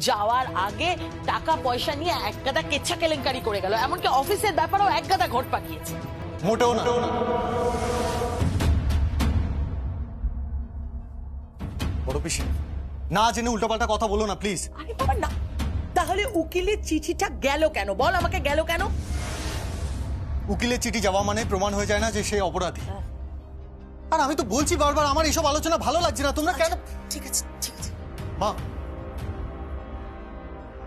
যাওয়ার আগে টাকা পয়সা নিয়ে এক গাদা কেচ্ছা কেলেঙ্কারি করে গেল, এমনকি অফিসের ব্যাপারেও এক গাদা ঘট পাকিয়েছে। মোটেও না। বড় পিসি, না জেনে উল্টোপাল্টা কথা বলো না প্লিজ। আরে বাবা না, তাহলে উকিলের চিঠিটা গেল কেন? বল আমাকে, গেল কেন? উকিলের চিঠি যাওয়া মানে প্রমাণ হয়ে যায় না যে সে অপরাধী। আর আমি তো বলছি বারবার আমার এইসব আলোচনা ভালো লাগছে না, তোমরা কেন? ঠিক আছে ঠিক আছে। মা,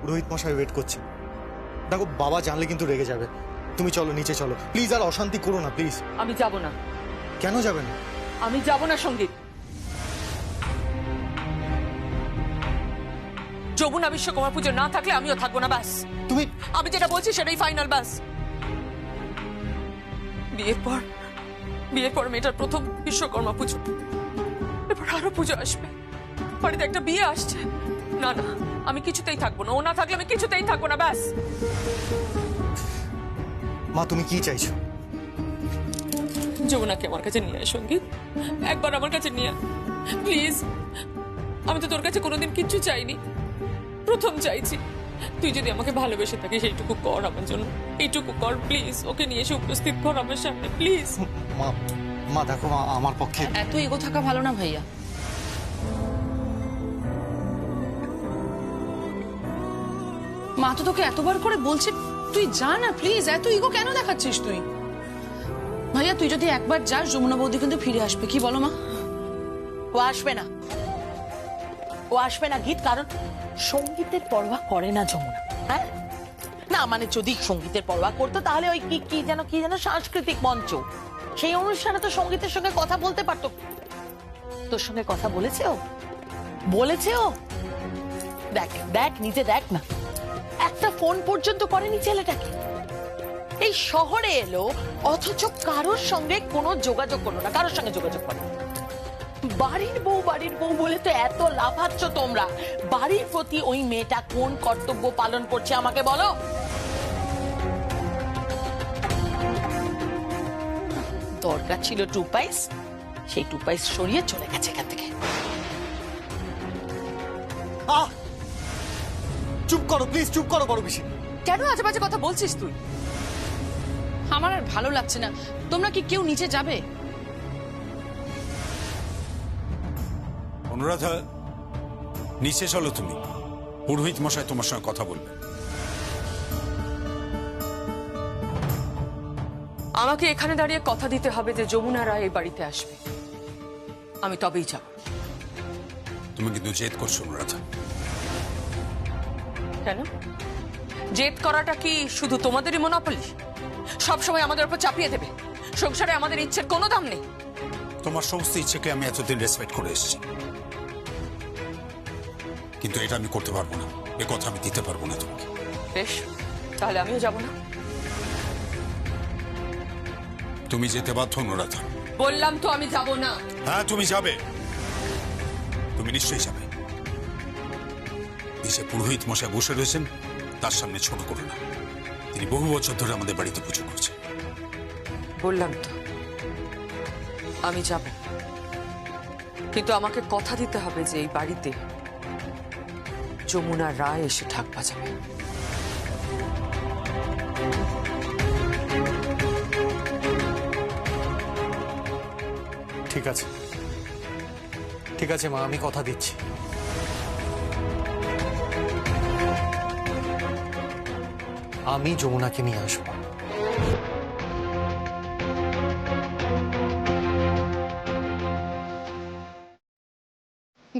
রোহিত মশাই ওয়েট করছে। দেখো বাবা জানলে কিন্তু রেগে যাবে। তুমি চলো নিচে চলো প্লিজ, আর অশান্তি করো না প্লিজ। আমি যাব না। কেন যাবে না? আমি যাব না সঙ্গীত। যমুনা বিশ্বকর্মা পুজো না থাকলে আমিও থাকবো না, ব্যাস। আমি যেটা বলছি সেটাই ফাইনাল, ব্যাস। বিয়ের পর মেয়েটার প্রথম বিশ্বকর্মা পুজো, এরপর আরো পুজো আসবে, বাড়িতে একটা বিয়ে আসছে। না না, আমি কিছুতেই থাকবো না। ও না থাকলে আমি কিছুতেই থাকবো না, ব্যাস। মা তুমি কি চাইছো? যমুনাকে আমার কাছে নিয়ে আয় সঙ্গীত, একবার আমার কাছে নিয়ে আয় প্লিজ। আমি তো তোর কাছে কোনোদিন কিচ্ছু চাইনি, প্রথম চাইছি। তুই যদি আমাকে ভালোবেসে থাকিস এইটুকু কর আমার জন্য, এইটুকু কর প্লিজ। ওকে নিয়ে এসে উপস্থিত কর আমার সামনে প্লিজ। মা, মা দেখো মা, আমার পক্ষে এত ইগো থাকা ভালো না ভাইয়া। মা তো তোকে এতবার করে বলছে তুই যা না প্লিজ, এত ইগো কেন দেখাচ্ছিস তুই? ভাইয়া তুই যদি একবার যাস যমুনা বৌদি কিন্তু ফিরে আসবে, কি বলো মা? ও আসবে না, ও আসবে না গীত, কারণ সঙ্গীতের পরোয়া করে না যমুনা। হ্যাঁ না, মানে যদি সঙ্গীতের পরোয়া করতো তাহলে ওই কি যেন সাংস্কৃতিক মঞ্চ, সেই অনুষ্ঠানে তো সঙ্গীতের সঙ্গে কথা বলতে পারতো। তোর সঙ্গে কথা বলেছে ও? বলেছে ও? দেখ দেখ নিজে দেখ না, একটা ফোন পর্যন্ত করেনি ছেলেটাকে। এই শহরে এলো অথচ কারোর সঙ্গে কোনো যোগাযোগ করলো না, কারোর সঙ্গে যোগাযোগ করে। বাড়ির বউ বলে তো এত লাফাচ্ছ তোমরা। বাড়ির প্রতি ওই মেয়েটা কোন কর্তব্য পালন করছে আমাকে বলো। দরকার ছিল টুপাইস, সেই টুপাইস সরিয়ে চলে গেছে এখান থেকে। চুপ করো প্লিজ, চুপ করো বড় পিসি। কেন আজে বাজে কথা বলছিস তুই? আমার আর ভালো লাগছে না। তোমরা কি কেউ নিচে যাবে? অনুরাধা, নিচে চলো তুমি, পুরোহিত মশাই তোমার সঙ্গে কথা বলবে। আমাকে এখানে দাঁড়িয়ে কথা দিতে হবে যে যমুনা রায় এই বাড়িতে আসবে, আমি তবেই যাব। তুমি কিন্তু জেদ করছো অনুরাধা। কেন? জেদ করাটা কি শুধু তোমাদেরই মনোপলি? সবসময় আমাদের উপর চাপিয়ে দেবে? সংসারে আমাদের ইচ্ছের কোনো দাম নেই? তোমার সমস্ত ইচ্ছেকে আমি এতদিন রেসপেক্ট করে এসেছি, কিন্তু এটা আমি করতে পারবো না, এ কথা আমি দিতে পারবো না তোমাকে। বেশ, তাহলে আমিও যাব না। তুমি যেতে বাধ্য অনুরাধা। বললাম তো আমি যাব না। হ্যাঁ তুমি যাবে, তুমি নিশ্চয়ই যাবে। নিচে পুরোহিত মশাই বসে রয়েছেন, তার সামনে ছোট করো না। তিনি বহু বছর ধরে আমাদের বাড়িতে পুজো করছেন। বললাম তো আমি যাব, কিন্তু আমাকে কথা দিতে হবে যে এই বাড়িতে যমুনা রায় এসে ঢাক বাজাবে। ঠিক আছে ঠিক আছে মা, আমি কথা দিচ্ছি। আমি যমুনাকে নিয়ে আসবো।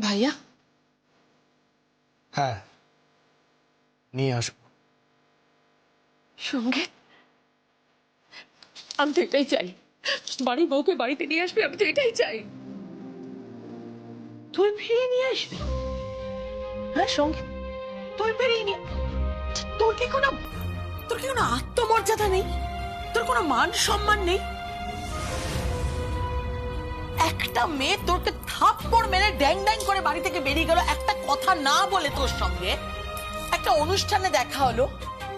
ভাইয়া হ্যাঁ, নিয়ে আসবো। সঙ্গীত, আমি তো এটাই চাই, বাড়ির বউকে বাড়িতে নিয়ে আসবে, আমি তো এটাই চাই। তুই ফিরিয়ে নিয়ে আসবি? হ্যাঁ সঙ্গীত, তুই ফিরিয়ে নিয়ে, তোর কি কোনো আত্মমর্যাদা নেই? তোর কোনো মান সম্মান নেই? একটা মেয়ে তোকে থাপ্পড় মেরে ড্যাং ড্যাং করে বাড়ি থেকে বেরিয়ে গেল, একটা কথা না বলে তোর সঙ্গে। একটা অনুষ্ঠানে দেখা হলো,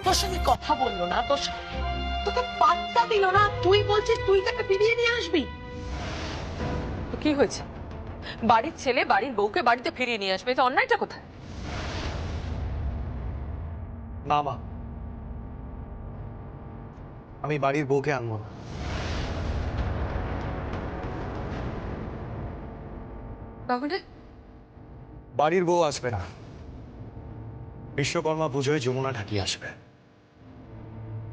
তোর সঙ্গে কথা বললো না, তোকে পাত্তা দিল না। তুই বলছিস তুই তাকে ফিরিয়ে নিয়ে আসবি? তো কি হয়েছে? বাড়ির ছেলে বাড়ির বউকে বাড়িতে ফিরিয়ে নিয়ে আসবে, তো অন্যায়টা কোথায়? না মা, আমি বাড়ির বউকে আনবো না। তাহলে বাড়ির বউ আসবে না, বিশ্বকর্মা পুজোয় যমুনা ঢাকি আসবে,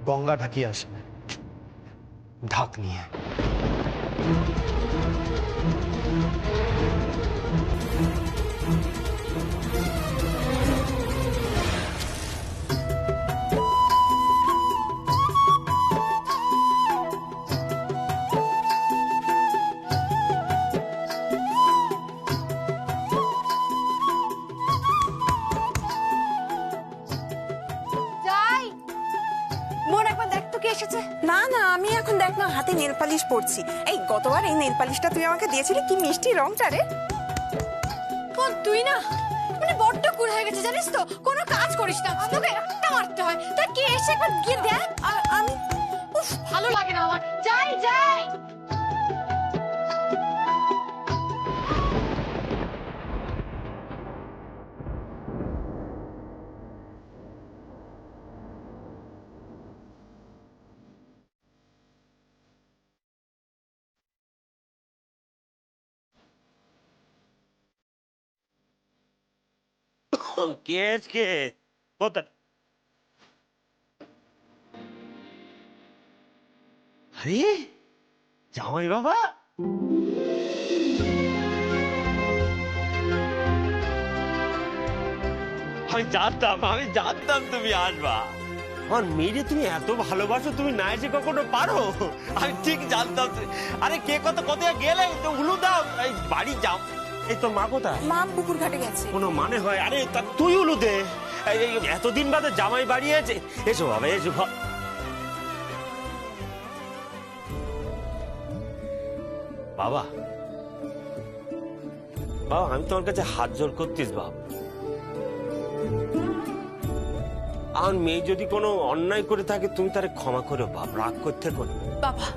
গঙ্গা ঢাকি আসবে, ঢাক নিয়ে। যাই বোন, একবার দেখ তো কে এসেছে। না না, আমি এখন দেখ না হাতে নেল পালিশ পরছি। এই গতবার এই নেল পালিশটা তুই আমাকে দিয়েছিলি, কি মিষ্টি রংটা রে। বোন তুই না মানে বড্ড কুল হয়ে গেছে জানিস তো, কোনো কাজ করিস না, তোকে একটা মারতে হয়। তা কে এসে একবার গিয়ে দেখ। আমি উফ, ভালো লাগে না আমার। যাই যাই। কে কোথায়? আরে জামাই বাবা, আমি জানতাম তুমি আসবা। আমার মেয়েরে তুমি এত ভালোবাসো, তুমি না এসে কখনো পারো? আমি ঠিক জানতাম। আরে কে কত গেলে তো উলু দাও, এই বাড়ি যাও। এই তোর মা কোথায়? মা পুকুর ঘাটে গেছে। কোনো মানে হয়? আরে তা তুই উলু দে। এই এতদিন বাদে জামাই বাড়ি আছে। এসো বাবা, এসো। বাবা বাবা, আমি তোমার কাছে হাত জোর করতিস বাবা। আমার মেয়ে যদি কোনো অন্যায় করে থাকে তুমি তারে ক্ষমা করো বাপ, রাগ করতে করো। বাবা,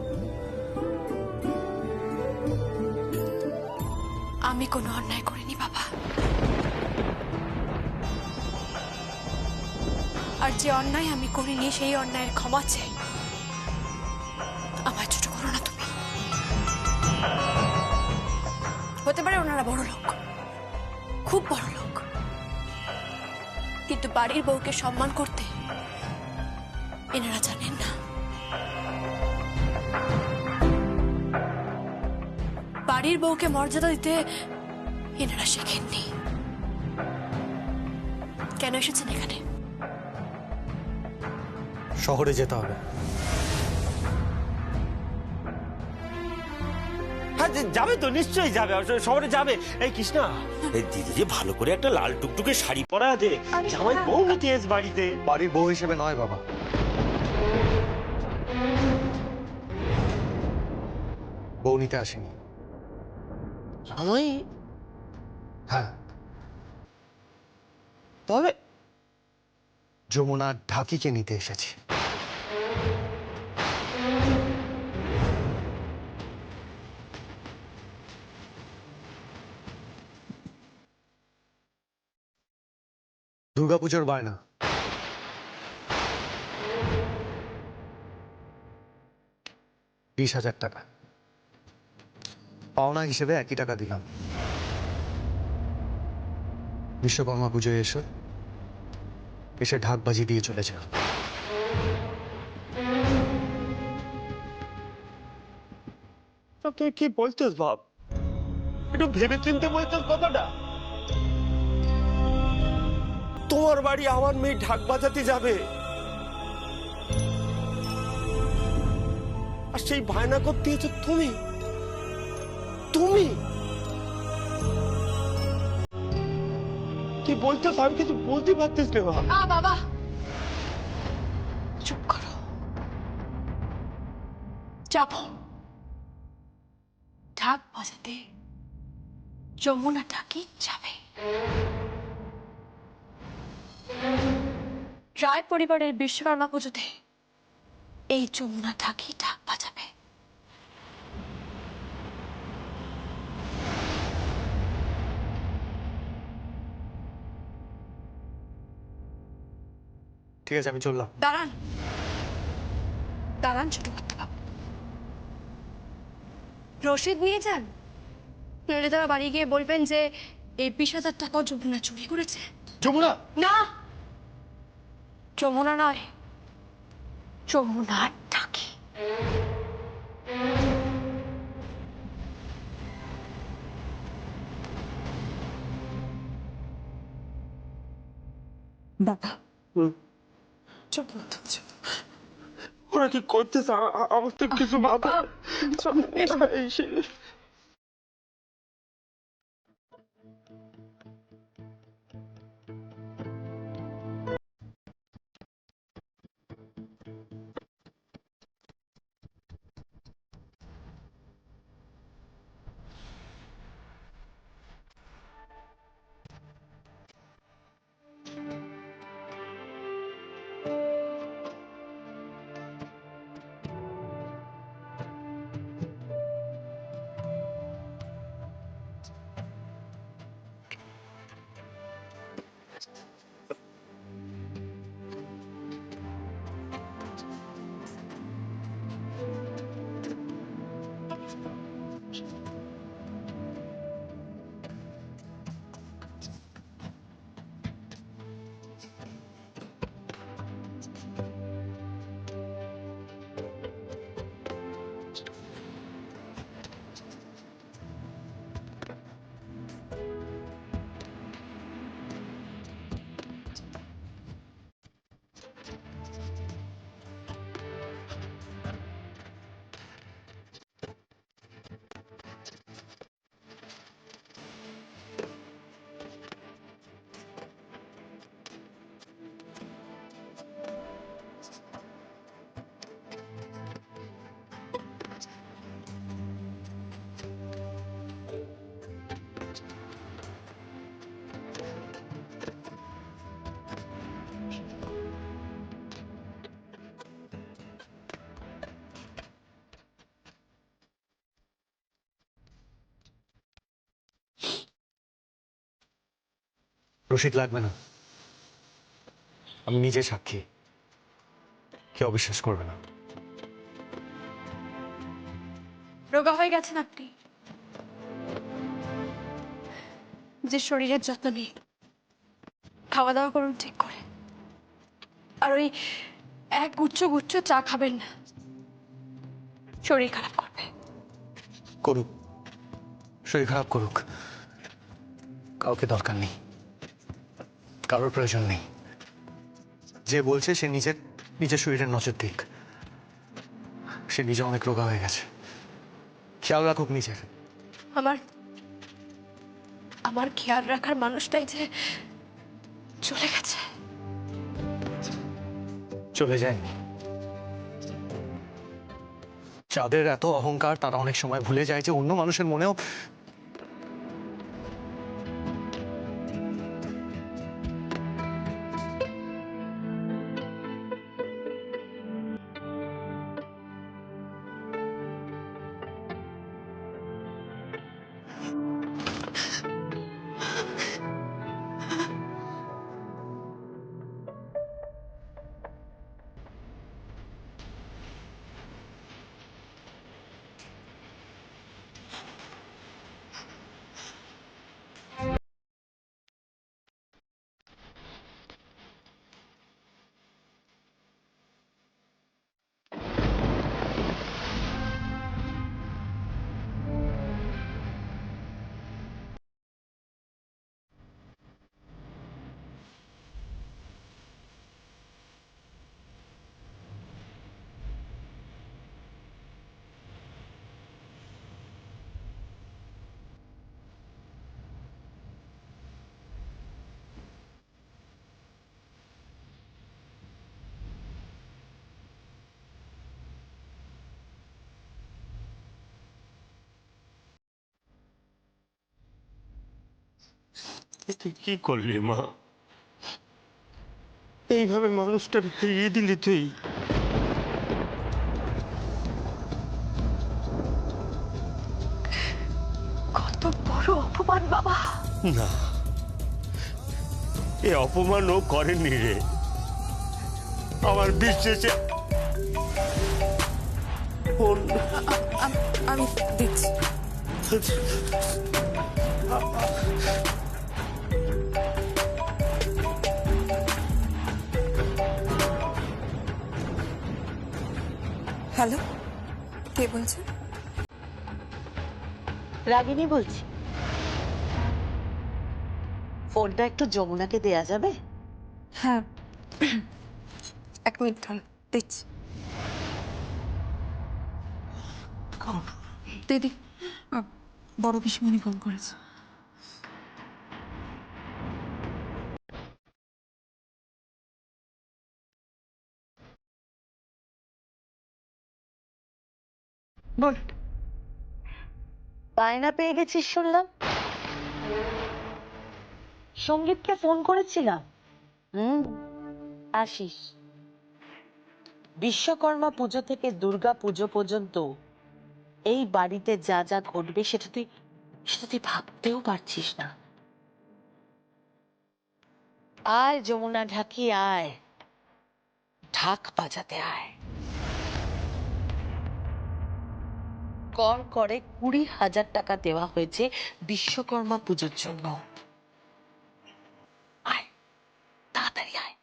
আমি কোনো অন্যায় করিনি বাবা। আর যে অন্যায় আমি করিনি সেই অন্যায়ের ক্ষমা চাই। আমায় ছোট করো না তুমি। হতে পারে ওনারা বড় লোক, খুব বড় লোক, কিন্তু বাড়ির বউকে সম্মান করতে এনারা জানেন না। বাড়ির বউকে মর্যাদা দিতে এনারা শেখেননি। কেন এসেছেন এখানে? শহরে যেতে হবে। হ্যাঁ যাবে তো, নিশ্চয়ই যাবে, শহরে যাবে। এই কৃষ্ণা, এই দিদি যে ভালো করে একটা লাল টুকটুকে শাড়ি পরা আছে, জামাই বউ নিতে এস বাড়িতে। বাড়ির বউ হিসেবে নয় বাবা, বউ নিতে আসেনি। জামাই? হ্যাঁ, তবে যমুনা ঢাকিকে নিতে এসেছি। দুর্গাপুজোর বায়না, 20,000 টাকা পাওনা হিসেবে একই টাকা দিলাম। বিশ্বকর্মা পুজোয় এসে ঢাকবাজি দিয়ে চলে যাও। তুই কি বলছিস বাপ? একটু ভেবে চিনতে বলছিস কথাটা? তোমার বাড়ি আমার মেয়ে ঢাক বাজাতে যাবে, আর সেই বায়না করতে এসো তুমি। কি বলছিস? আমি কিছু বলতে পারতিস না বাবা। বাবা চুপ করো। যাবো ঢাক বাজাতে, যমুনা ঢাকি যাবে। রায় পরিবারের বিশ্বকর্মা পুজোতে এই যমুনা ঢাকি ঢাক বাজাবে। ঠিক আছে, আমি চললাম। দাঁড়ান দাঁড়ান ছোট বাবু, রসিদ নিয়ে যান, নইলে তারা বাড়ি গিয়ে বলবেন যে এই 20,000 টাকাও যমুনা চুরি করেছে। যমুনা! না, যমুনা নয়, যমুনার টাকি। বাবা ওরা কি করতেছে আমার তো কিছু মাথা রসিদ লাগবে না, আমি নিজে সাক্ষী, কেউ অবিশ্বাস করবে না। রোগা হয়ে গেছেন আপনি, যে শরীরের যত্ন নেই, খাওয়া দাওয়া করুন ঠিক করে, আর ওই এক গুচ্ছ গুচ্ছ চা খাবেন না, শরীর খারাপ করবে। করুক, শরীর খারাপ করুক, কাউকে দরকার নেই, কারোর প্রয়োজন নেই। যে বলছে সে নিজের শরীরের নজর দিক, সে নিজে অনেক রোগা হয়ে গেছে, খেয়াল রাখুক নিজের। আমার খেয়াল রাখার মানুষটাই যে চলে গেছে। চলে যায়নি, যাদের এত অহংকার তারা অনেক সময় ভুলে যায় যে অন্য মানুষের মনেও তুই কি করলি মা? এইভাবে মানুষটা ফিরিয়ে দিলি তুই? কত বড় অপমান বাবা! না, এ অপমান ও করেনি রে। আমার বিশ্বাসে ফোন আমি দিচ্ছি। হ্যালো, কে বলছে? রাগিনী বলছি। ফোনটা একটু যমুনাকে দেয়া যাবে? হ্যাঁ, 1 মিনিট দিচ্ছি। দিদি, বড় পিসিমণি ফোন করেছে। বল। বায়না পেয়ে গেছিস শুনলাম। সঙ্গীতকে ফোন করেছিলাম। আসিস। বিশ্বকর্মা পুজো থেকে দুর্গা পুজো পর্যন্ত এই বাড়িতে যা যা ঘটবে সেটা তুই ভাবতেও পারছিস না। আয় যমুনা ঢাকি, আয় ঢাক বাজাতে আয়। কর করে 20,000 টাকা দেওয়া হয়েছে বিশ্বকর্মা পুজোর জন্য। আয় তাড়াতাড়ি আয়,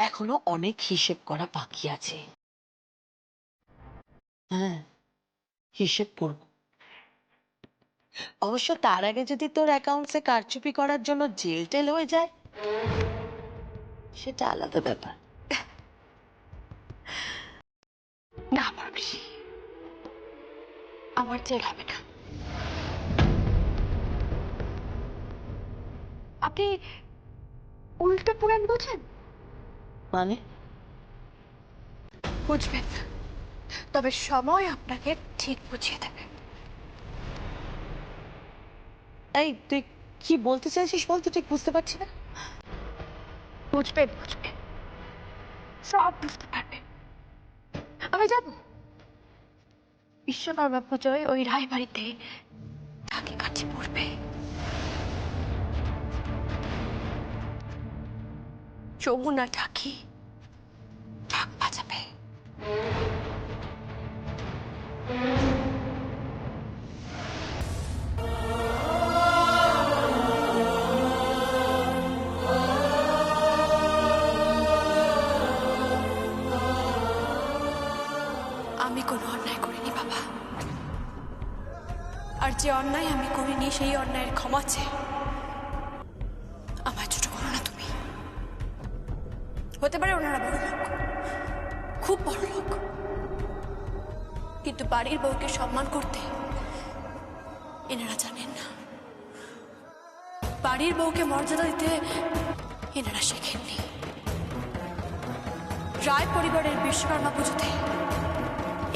এখনো অনেক হিসেব করা বাকি আছে। হ্যাঁ, হিসেব করব। অবশ্য তার আগে যদি তোর অ্যাকাউন্টসে কারচুপি করার জন্য জেল টেল হয়ে যায় সেটা আলাদা ব্যাপার। না মাসি, আমার জেল হবে না। আপনি উল্টো পুরাণ বোঝেন? মানে বুঝবেন না, তবে সময় আপনাকে ঠিক বুঝিয়ে দেবে। এই তুই কি বলতে চাইছিস বলতে ঠিক বুঝতে পারছি না। বুঝবেন, সব বুঝতে পারবেন। আমি জানি বিশ্বকর্মা পুজোয় ওই রায়বাড়িতে ঢাকি কাঠি পড়বে। যমুনা ঢাকি ঢাক বাজাবে। আমি কোনো অন্যায় করিনি বাবা, আর যে অন্যায় আমি করিনি সেই অন্যায়ের ক্ষমা চেয়ে আমার ছোট করো না তুমি। হতে পারে ওনারা বড় লোক, খুব বড় লোক, কিন্তু বাড়ির বউকে সম্মান করতে এনারা জানেন না। বাড়ির বউকে মর্যাদা দিতে এনারা শেখেননি। রায় পরিবারের বিশ্বকর্মা পুজোতে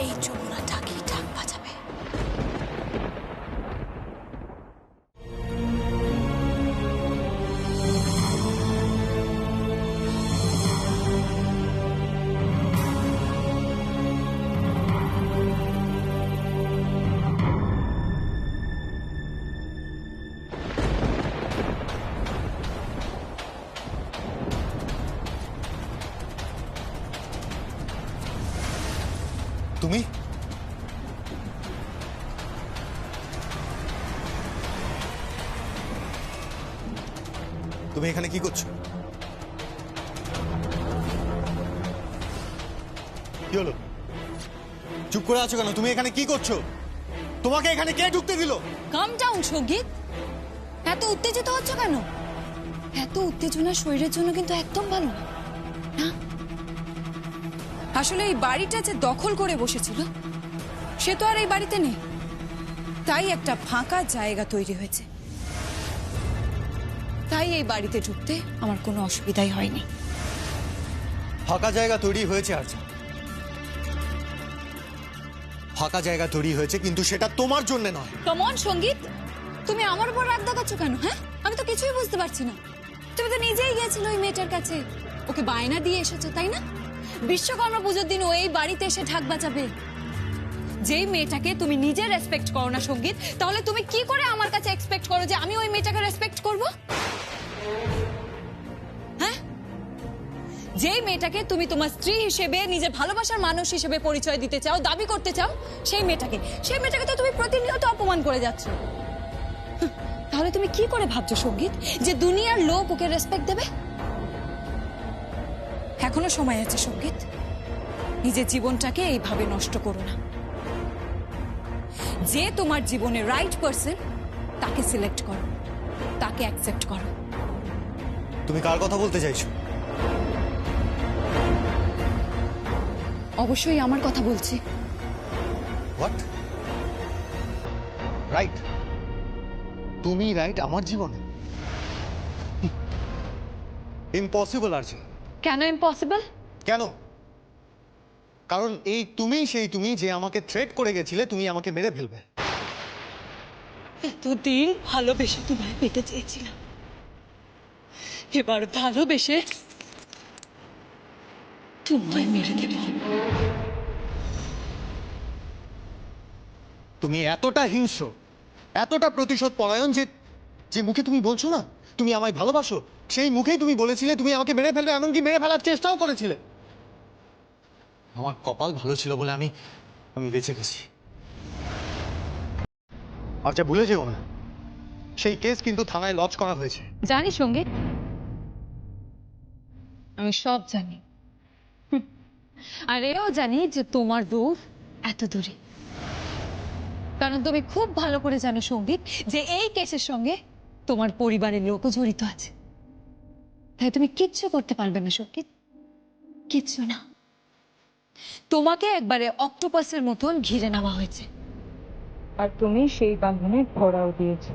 এই যমুনা ঢাকি ঢাক বাজাবে। তুমি তুমি এখানে কি করছো? কি হলো? চুপ করে আছো কেন? তুমি এখানে কি করছো? তোমাকে এখানে কে ঢুকতে দিল? কাম ডাউন সঙ্গীত, এত উত্তেজিত হচ্ছ কেন? এত উত্তেজনা শরীরের জন্য কিন্তু একদম ভালো না। না, আসলে এই বাড়িটা যে দখল করে বসেছিল সে তো আর এই বাড়িতে নেই, তাই একটা ফাঁকা জায়গা তৈরি হয়েছে। তাই এই বাড়িতে ঢুকতে আমার কোনো অসুবিধাই হয়নি। ফাঁকা জায়গা তৈরি হয়েছে আরজা, ফাঁকা জায়গা তৈরি হয়েছে, কিন্তু সেটা তোমার জন্য নয়। কমন সঙ্গীত, তুমি আমার উপর রাগ দেখাচ্ছ কেন? হ্যাঁ, আমি তো কিছুই বুঝতে পারছি না। তুমি তো নিজেই গিয়েছিল ওই মেয়েটার কাছে, ওকে বায়না দিয়ে এসেছো তাই না? বিশ্বকর্মা পুজোর দিন ও এই বাড়িতে এসে ঢাক বাজাবে। যেই মেয়েটাকে তুমি নিজে রেসপেক্ট করো না সঙ্গীত, তাহলে তুমি কি করে আমার কাছে এক্সপেক্ট করো যে আমি ওই মেয়েটাকে রেসপেক্ট করব? হ্যাঁ, যেই মেয়েটাকে তুমি তোমার স্ত্রী হিসেবে, নিজের ভালোবাসার মানুষ হিসেবে পরিচয় দিতে চাও, দাবি করতে চাও, সেই মেয়েটাকে তো তুমি প্রতিনিয়ত অপমান করে যাচ্ছ। তাহলে তুমি কি করে ভাবছো সঙ্গীত যে দুনিয়ার লোক ওকে রেসপেক্ট দেবে? এখনো সময় আছে সঙ্গীত, নিজের জীবনটাকে এইভাবে নষ্ট করো না। যে তোমার জীবনে রাইট পারসন তাকে সিলেক্ট করো, তাকে অ্যাকসেপ্ট করো। তুমি কার কথা বলতে চাইছো? অবশ্যই আমার কথা বলছি। হোয়াট? রাইট? তুমি রাইট আমার জীবনে? ইম্পসিবল আরজি। কেন ইম্পসিবল? কেন? কারণ এই তুমিই সেই তুমি যে আমাকে থ্রেট করে গেছিলে তুমি আমাকে মেরে ফেলবে। এতদিন ভালোবেসে তোমায় পেতে চেয়েছিলাম, এবার ভালোবেসে তোমায় মেরে দেব। তুমি এতটা হিংস্র, এতটা প্রতিশোধ পরায়ণ যে যে মুখে তুমি বলছো না তুমি আমায় ভালোবাসো, সেই মুখেই তুমি বলেছিলে তুমি আমাকে মেরে ফেলবে, এমনকি মেরে ফেলার চেষ্টাও করেছিলে। আমার কপাল ভালো ছিল বলে আমি বেঁচে গেছি। আচ্ছা ভুলে যেও না, সেই কেস কিন্তু থানায় লজ করা হয়েছে। জানি সঙ্গীত, আমি সব জানি। আর এও জানি যে তোমার দূর এত দূরে, কারণ তুমি খুব ভালো করে জানো সঙ্গীত যে এই কেসের সঙ্গে তোমার পরিবারের লোকও জড়িত আছে। তাই তুমি কিচ্ছু করতে পারবে না সঙ্গীত, কিচ্ছু না। তোমাকে একবারে অক্টোপাসের মতন ঘিরে নেওয়া হয়েছে, আর তুমি সেই বাঁধনে ধরাও দিয়েছো।